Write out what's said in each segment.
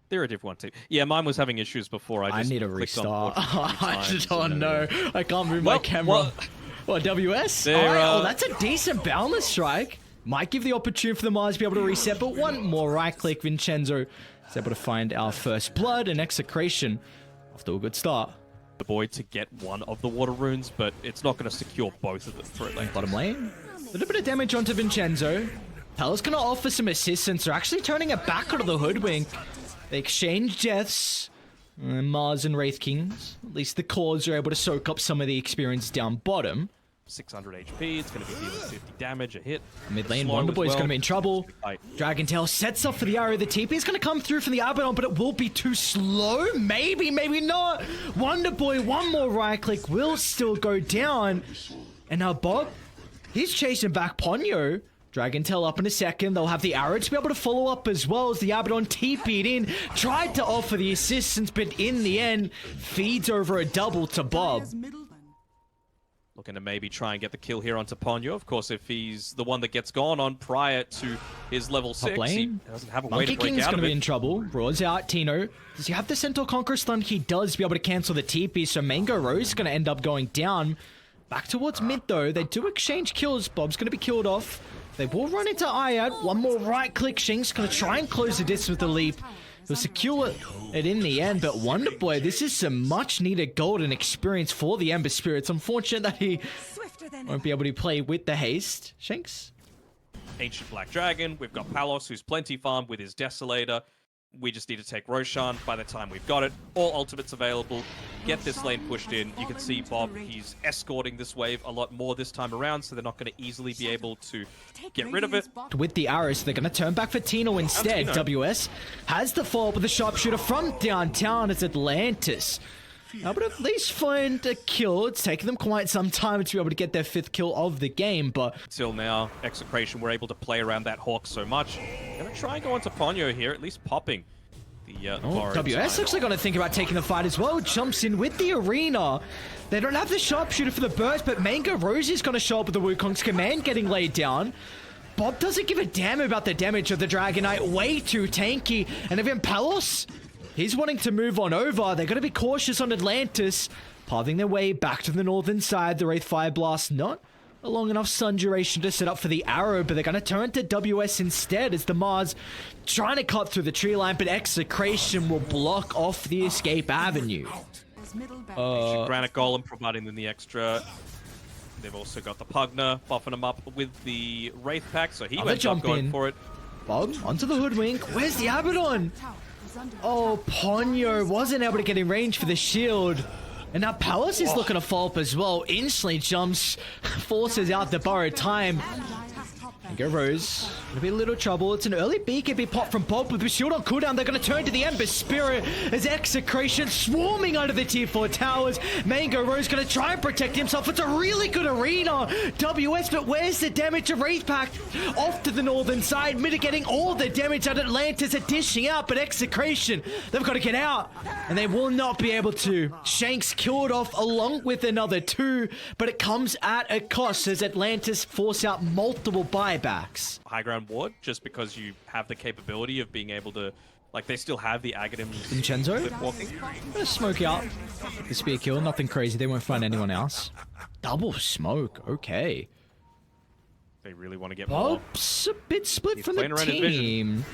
They're a div 1 team. Yeah, mine was having issues before. I just need a clicked restart. on Oh no, I can't move my camera. What, WS? Alright, that's a decent balance strike. Might give the opportunity for the Mars to be able to reset, but one more right click. Vincenzo is able to find our first blood and Execration off to a good start. The boy to get one of the water runes, but it's not going to secure both of them for Atlantis. Bottom lane. A little bit of damage onto Vincenzo. Pala's going to offer some assistance. They're actually turning it back onto the Hoodwink. They exchange deaths. Mars and Wraith Kings. At least the cores are able to soak up some of the experience down bottom. 600 HP, it's going to be dealing 50 damage a hit. Mid lane, Wonderboy is going to be in trouble. Dragon Tail sets up for the arrow. The TP is going to come through from the Abaddon, but it will be too slow. Maybe, maybe not. Wonderboy, one more right click will still go down. And now Bob, he's chasing back Ponyo. Dragon Tail up in a second. They'll have the arrow to be able to follow up as well as the Abaddon TP'd in. Tried to offer the assistance, but in the end, feeds over a double to Bob. Looking to maybe try and get the kill here onto Ponyo. Of course, if he's the one that gets gone on prior to his level 6, he doesn't have a way to break King's out going of to it. be in trouble. Roar's out. Tino, does he have the Centaur Conqueror stun? He does be able to cancel the TP, so Mango Rose is going to end up going down. Back towards mid, though. They do exchange kills. Bob's going to be killed off. They will run into Ayad. One more right-click. Shink's going to try and close the distance with the leap. He'll secure it in the end, but Wonderboy, this is some much-needed golden experience for the Ember Spirits. Unfortunate that he won't be able to play with the haste. Shanks? Ancient Black Dragon. We've got Palos, who's plenty farmed with his Desolator. We just need to take Roshan. By the time we've got it, all ultimates available. Get this lane pushed in. You can see Bob, he's escorting this wave a lot more this time around, so they're not going to easily be able to get rid of it. With the arrows, they're going to turn back for Tino instead. WS has the follow-up with the sharpshooter from downtown. It's Atlantis. But at least find a kill. It's taken them quite some time to be able to get their 5th kill of the game, but... Until now, Execration were able to play around that Hawk so much. Gonna try and go onto Ponyo here, at least popping the WS actually going to think about taking the fight as well. Jumps in with the arena. They don't have the sharpshooter for the burst, but Mango Rose is going to show up with the Wukong's command getting laid down. Bob doesn't give a damn about the damage of the Dragonite. Way too tanky. And even Palos... he's wanting to move on over. They're going to be cautious on Atlantis, pathing their way back to the northern side. The Wraith Fire Blast, not a long enough stun duration to set up for the arrow, but they're going to turn to WS instead as the Mars trying to cut through the tree line, but Execration will block off the escape avenue. Granite Golem providing them the extra. They've also got the Pugner buffing them up with the Wraith Pack, so he went up going for it. Bob, onto the Hoodwink. Where's the Abaddon? Oh, Ponyo wasn't able to get in range for the shield. And now Palace is looking to follow up as well. Instantly jumps, forces out the borrowed time. Mango Rose, gonna be a little trouble. It's an early BKB pop from Bob with the shield on cooldown. They're gonna turn to the Ember Spirit as Execration swarming under the tier 4 towers. Mango Rose gonna try and protect himself. It's a really good arena. WS, but where's the damage of Wraith Pack? Off to the northern side, mitigating all the damage that Atlantis are dishing out, but Execration, they've got to get out, and they will not be able to. Shanks killed off along with another 2, but it comes at a cost as Atlantis force out multiple buybacks. High ground ward, just because you have the capability of being able to, like, they still have the Agadim. Vincenzo, walking. Gonna smoke out the spear kill, nothing crazy. They won't find anyone else. Double smoke, okay. They really want to get more. Bob's a bit split from the team.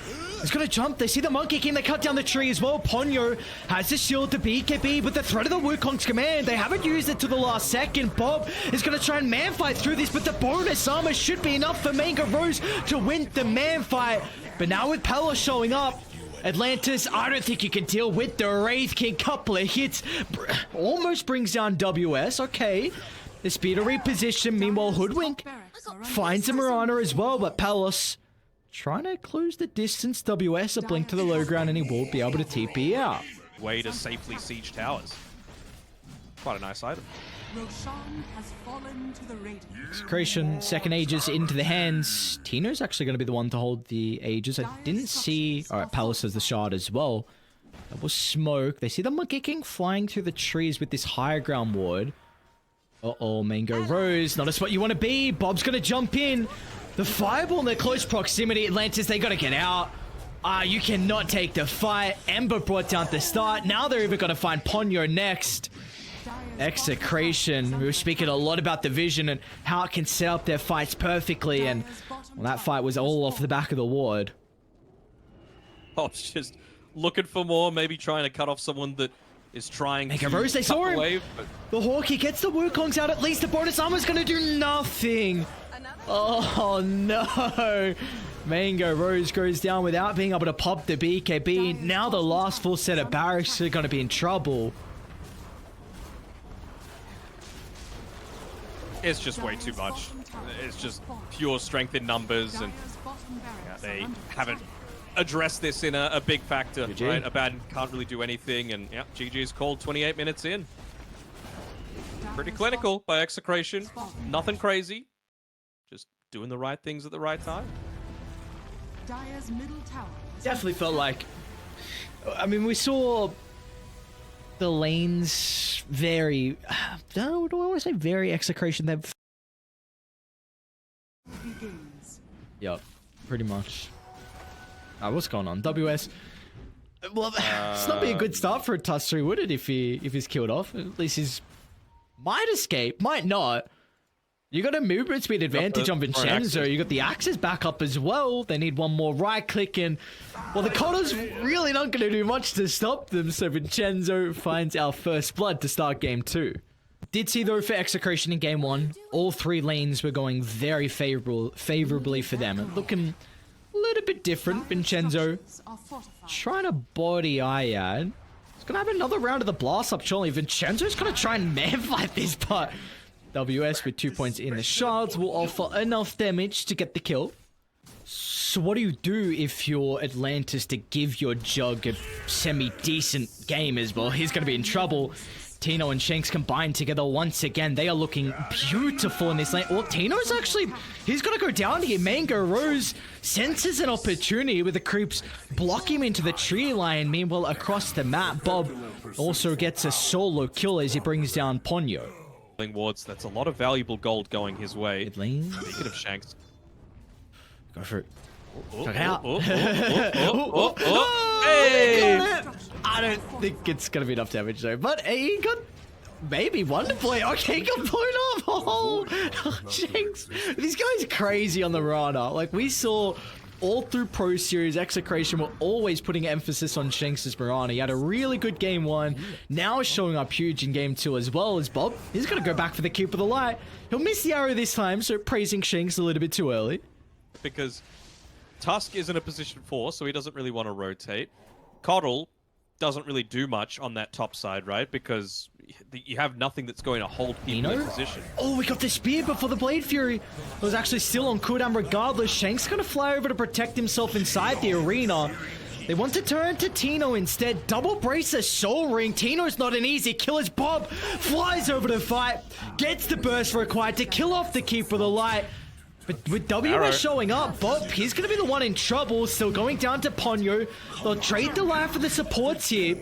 He's gonna jump. They see the Monkey King. They cut down the tree as well. Ponyo has the shield to BKB with the threat of the Wukong's command. They haven't used it to the last second. Bob is gonna try and man fight through this, but the bonus armor should be enough for Mango Rose to win the man fight. But now with Palos showing up, Atlantis, I don't think you can deal with the Wraith King. Couple of hits. Almost brings down WS. Okay. The speed to reposition. Meanwhile, Hoodwink finds a Mirana as well, but Palos trying to close the distance. WS a blink to the low ground, and he will be able to TP out. Way to safely siege towers. Quite a nice item. Execration, second Aegis into the hands. Tino's actually going to be the one to hold the Aegis. I didn't see... Alright, Palos has the shard as well. Double smoke. They see the Monkey King flying through the trees with this higher ground ward. Uh-oh, Mango Rose. Not a spot you want to be. Bob's going to jump in. The fireball in their close proximity. Atlantis, they got to get out. You cannot take the fight. Ember brought down the start. Now they're even going to find Ponyo next. Execration. We were speaking a lot about the vision and how it can set up their fights perfectly, and well, that fight was all off the back of the ward. Oh, it's just looking for more, maybe trying to cut off someone that is trying to Rose, they saw him. wave, The Hawk, he gets the Wukongs out. At least the bonus armor's going to do nothing. Oh, no. Mango Rose goes down without being able to pop the BKB. Now the last full set of barracks are going to be in trouble. It's just way too much. It's just pure strength in numbers, and they haven't addressed this in a big factor, GG. right? Abaddon can't really do anything, and yeah, GG is called 28 minutes in. Pretty clinical by Execration. Nothing crazy. Just doing the right things at the right time. Definitely felt like... I mean, we saw the lanes very... No, do I want to say very Execration? They've... Yep, pretty much. What's going on? WS... Well, it's not be a good start for a Tuss3, would it, if he's killed off? At least he's... Might escape, might not. You got a movement speed advantage on Vincenzo. You got the axes back up as well. They need one more right click, and well, the Connor's really not going to do much to stop them. So Vincenzo finds our first blood to start game 2. Did see though for Execration in game 1, all 3 lanes were going very favorably for them. Looking a little bit different. Vincenzo trying to body Ayad. He's going to have another round of the blast up, surely. Vincenzo's going to try and man fight this, but WS with 2 points in the shards will offer enough damage to get the kill. So what do you do if you're Atlantis to give your Jug a semi-decent game as well? He's going to be in trouble. Tino and Shanks combined together once again. They are looking beautiful in this lane. Well, Tino's actually... He's going to go down here. Mango Rose senses an opportunity with the creeps block him into the tree line. Meanwhile, across the map, Bob also gets a solo kill as he brings down Ponyo. Wards, that's a lot of valuable gold going his way. Mid lane. Speaking of Shanks. Go for it. Check it out. Hey! I don't think it's going to be enough damage though, but he got maybe Wonder Boy. Okay, he got blown up. Oh, Shanks. This guy's crazy on the Rana. Like, we saw all through Pro Series, Execration were always putting emphasis on Shanks' Mirana. He had a really good game 1. Now is showing up huge in game 2 as well as Bob. He's going to go back for the Keep of the Light. He'll miss the arrow this time, so praising Shanks a little bit too early. Because Tusk is in a position 4, so he doesn't really want to rotate. Coddle doesn't really do much on that top side, right? Because you have nothing that's going to hold people in position. Oh, we got the spear before the Blade Fury. It was actually still on cooldown regardless. Shank's going to fly over to protect himself inside the arena. They want to turn to Tino instead. Double brace a soul ring. Tino's not an easy kill as Bob flies over to fight. Gets the burst required to kill off the Keep of the Light. But with WS showing up, Bob, he's going to be the one in trouble. Still going down to Ponyo. They'll trade the life for the supports here.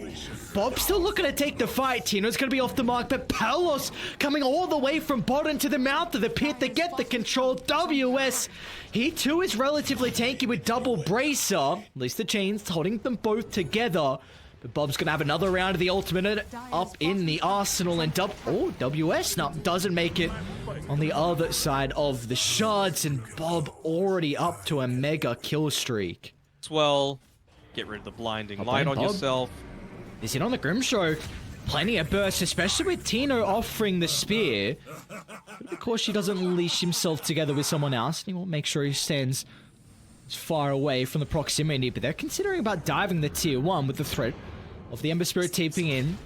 Bob's still looking to take the fight. Tino's going to be off the mark, but Palos coming all the way from bottom to the mouth of the pit. They get the control. WS, he too is relatively tanky with double bracer. At least the chains holding them both together. But Bob's going to have another round of the ultimate up in the arsenal, and WS now doesn't make it on the other side of the shards, and Bob already up to a mega kill streak. Well, get rid of the blinding light on yourself. He's in on the Grimstroke. Plenty of bursts, especially with Tino offering the spear. But of course, she doesn't leash himself together with someone else. He won't make sure he stands far away from the proximity, but they're considering about diving the tier 1 with the threat of the Ember Spirit taping in.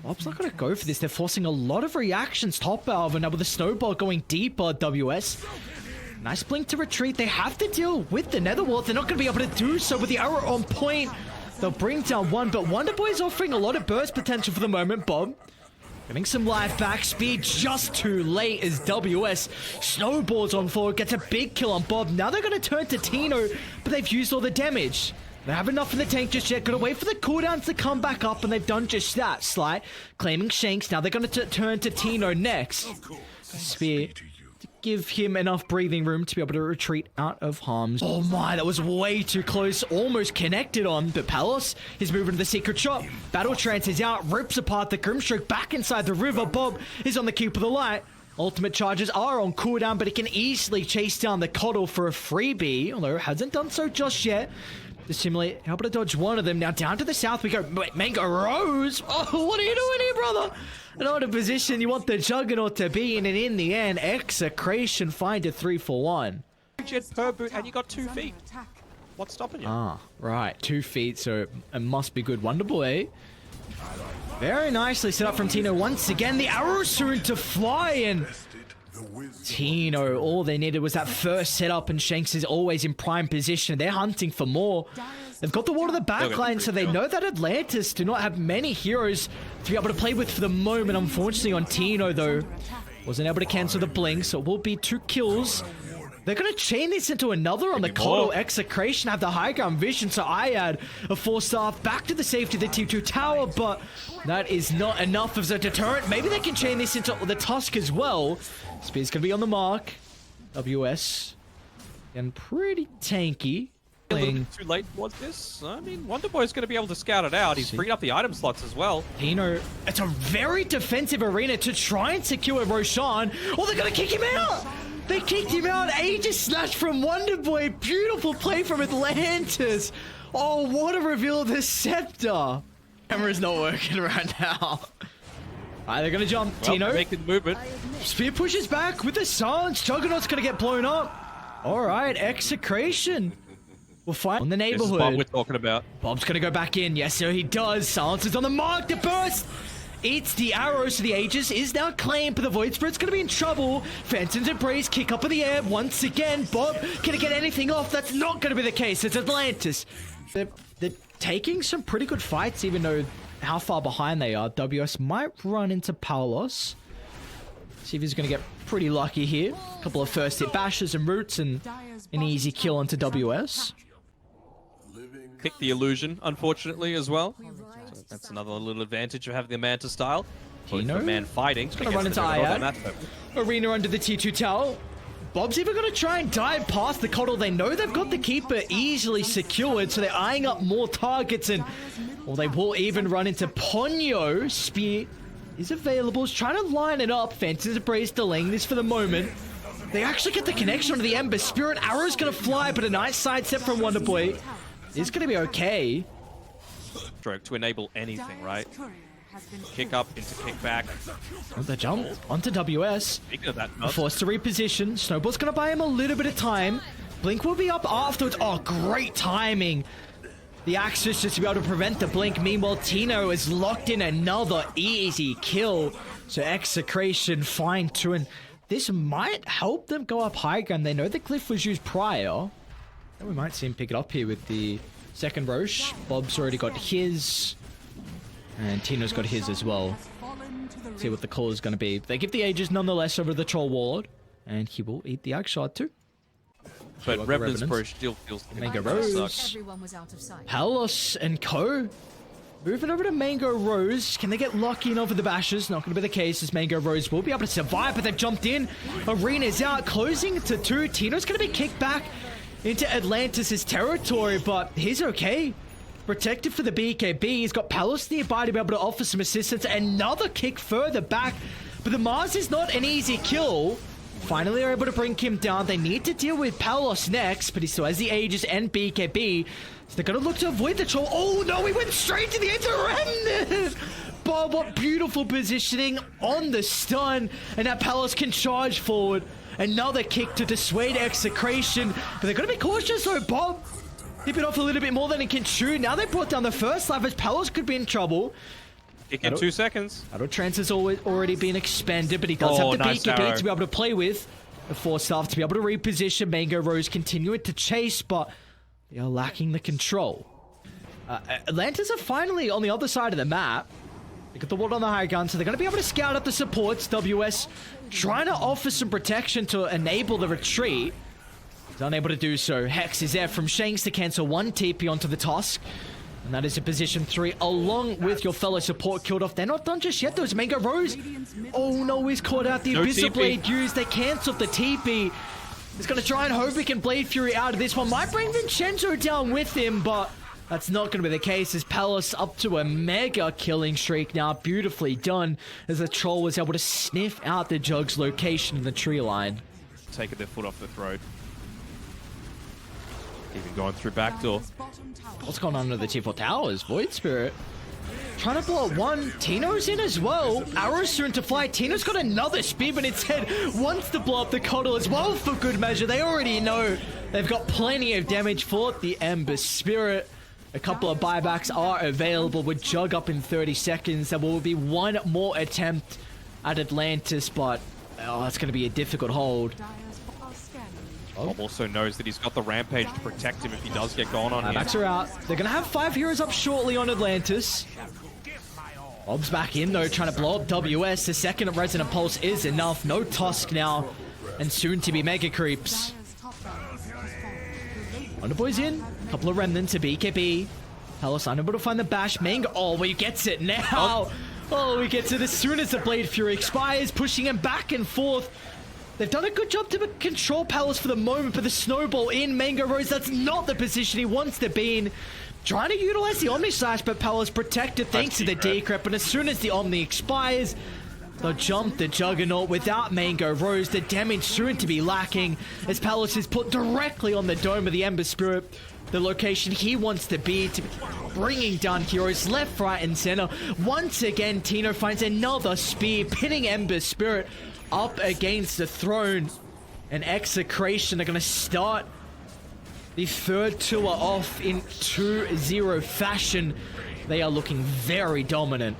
Bob's not going to go for this. They're forcing a lot of reactions top valve, and now with the snowball going deeper, WS. Nice blink to retreat. They have to deal with the Netherworld. They're not going to be able to do so with the arrow on point. They'll bring down one, but Wonder Boy's offering a lot of burst potential for the moment. Bob getting some life back. Speed just too late as WS snowballs on forward, gets a big kill on Bob. Now they're going to turn to Tino, but they've used all the damage. They have enough in the tank just yet. Gotta wait for the cooldowns to come back up, and they've done just that. Slight claiming Shanks. Now they're going to turn to Tino next. Spear to give him enough breathing room to be able to retreat out of harm's. Oh my, that was way too close. Almost connected on, but Palos is moving to the secret shop. Battle Trance is out, rips apart the Grimstroke back inside the river. Bob is on the Keep of the Light. Ultimate charges are on cooldown, but it can easily chase down the Coddle for a freebie, although it hasn't done so just yet. The Simulate able to dodge one of them. Now down to the south we go. Wait, Mango Rose! Oh, what are you doing here, brother? Not a position you want the Juggernaut to be in, and in the end, Execration find a 3-for-1. Per boot, and you got 2 feet. What's stopping you? Ah, right. 2 feet, so it must be good. Wonderboy. Very nicely set up from Tino once again. The arrow soon to fly, and Tino, all they needed was that first setup, and Shanks is always in prime position. They're hunting for more. They've got the wall to the backline, so they know that Atlantis do not have many heroes to be able to play with for the moment. Unfortunately on Tino, though, wasn't able to cancel the blink, so it will be 2 kills. They're going to chain this into another on the Coddle. Execration have the high ground vision, so I add a 4-star back to the safety of the T2 tower, but that is not enough as a deterrent. Maybe they can chain this into the Tusk as well. Spear's going to be on the mark. WS. And pretty tanky. A little bit too late towards this. I mean, Wonderboy's going to be able to scout it out. He's freed up the item slots as well. Tino, it's a very defensive arena to try and secure Roshan. Oh, they're going to kick him out! They kicked him out. Aegis Slash from Wonderboy. Beautiful play from Atlantis. Oh, what a reveal of the scepter. Camera's not working right now. Alright, they're going to jump. Well, Tino. Making movement. Spear pushes back with the silence. Juggernaut's going to get blown up. Alright, Execration. We'll fight on the neighborhood. This is what we're talking about. Bob's going to go back in. Yes, sir, he does. Silence is on the mark. The burst eats the arrows to the Aegis. Is now claimed, but the Void Spirit's going to be in trouble. Phantom's Embrace, kick up in the air once again. Bob, can he get anything off? That's not going to be the case. It's Atlantis. They're taking some pretty good fights, even though how far behind they are. WS might run into Paulos. See if he's going to get pretty lucky here. A couple of first hit bashes and roots and an easy kill onto WS. Pick the illusion, unfortunately, as well. So that's another little advantage of having the Manta style. Tino? Man fighting. Gonna run into Ayad. Arena under the T2 tower. Bob's even gonna try and dive past the Coddle. They know they've got the Keeper easily secured, so they're eyeing up more targets, and well, they will even run into Ponyo. Spear is available. He's trying to line it up. Phantom's Embrace delaying this for the moment. They actually get the connection onto the Ember. Spirit Arrow's gonna fly, but a nice sidestep from Wonderboy. It's gonna be okay. Stroke to enable anything, right? Kick up into kick back. Oh, the jump onto WS. Speaking of that, Forced to reposition. Snowball's gonna buy him a little bit of time. Blink will be up afterwards. Oh, great timing. The Axis just to be able to prevent the blink. Meanwhile, Tino is locked in another easy kill. So Execration fine too, and this might help them go up high ground. They know the glyph was used prior. And we might see him pick it up here with the second Roche. Bob's already got his. And Tino's got his as well. See what the call is going to be. They give the Aegis nonetheless over the Troll Warlord. And he will eat the Axe Shard too. But Revenant's Push still feels Mango Rose. Palos and Co. Moving over to Mango Rose. Can they get lucky enough with the bashes? Not going to be the case, as Mango Rose will be able to survive, but they've jumped in. Arena's out, closing to 2. Tino's going to be kicked back into Atlantis' territory, but he's okay. Protected for the BKB. He's got Palos nearby to be able to offer some assistance. Another kick further back, but the Mars is not an easy kill. Finally, they're able to bring him down. They need to deal with Palos next, but he still has the Aegis and BKB. So they're going to look to avoid the troll. Oh no, he went straight to the end. Bob, what beautiful positioning on the stun. And now Palos can charge forward. Another kick to dissuade Execration. But they're going to be cautious though, Bob. Hip it off a little bit more than it can chew. Now they brought down the first life as Palos could be in trouble. Kick in 2 seconds. Battle Trance has already been expended, but he does have the BKB to be able to play with. The 4-star to be able to reposition. Mango Rose continuing to chase, but they are lacking the control. Atlantis are finally on the other side of the map. They got the ward on the high ground, so they're going to be able to scout out the supports. WS trying to offer some protection to enable the retreat. He's unable to do so. Hex is there from Shanks to cancel 1 TP onto the Tusk. And that is a position 3, along with your fellow support killed off. They're not done just yet, though. It's Mango Rose. Oh no, he's caught out. The Abyssal Blade used. They cancelled the TP. He's going to try and hope he can Blade Fury out of this one. Might bring Vincenzo down with him, but that's not going to be the case, as Palace up to a mega killing streak now. Beautifully done, as the Troll was able to sniff out the Jug's location in the tree line. Taking their foot off the throat. Even going through backdoor. What's going on under the T4 towers? Void Spirit trying to blow up one. Tino's in as well. Arrow's soon to fly. Tino's got another speed, but instead wants to blow up the Coddle as well for good measure. They already know they've got plenty of damage for the Ember Spirit. A couple of buybacks are available with Jug up in 30 seconds. There will be one more attempt at Atlantis, but that's going to be a difficult hold. Bob also knows that he's got the Rampage to protect him if he does get going on him. Backs are out. They're going to have 5 heroes up shortly on Atlantis. Bob's back in, though, trying to blow up WS. The second Resonant Pulse is enough. No Tusk now, and soon to be Mega Creeps. Underboy's in. A couple of Remnants, a BKB. Palace unable to find the Bash. Mango, oh, he gets it now. Oh, he gets it as soon as the Blade Fury expires, pushing him back and forth. They've done a good job to control Palace for the moment, but the snowball in Mango Rose, that's not the position he wants to be in. Trying to utilize the Omni Slash, but Palace protected thanks to the Decrep, and as soon as the Omni expires, they'll jump the Juggernaut without Mango Rose. The damage soon to be lacking, as Palace is put directly on the dome of the Ember Spirit, the location he wants to be, bringing down heroes left, right, and center. Once again, Tino finds another spear, pinning Ember Spirit up against the throne, and Execration are going to start the third tour off in 2-0 fashion. They are looking very dominant.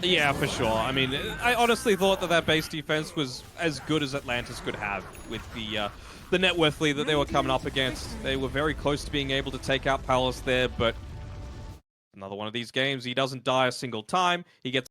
Yeah, for sure. I mean, I honestly thought that base defense was as good as Atlantis could have with the net worth lead that they were coming up against. They were very close to being able to take out Palace there, but another one of these games, he doesn't die a single time. He gets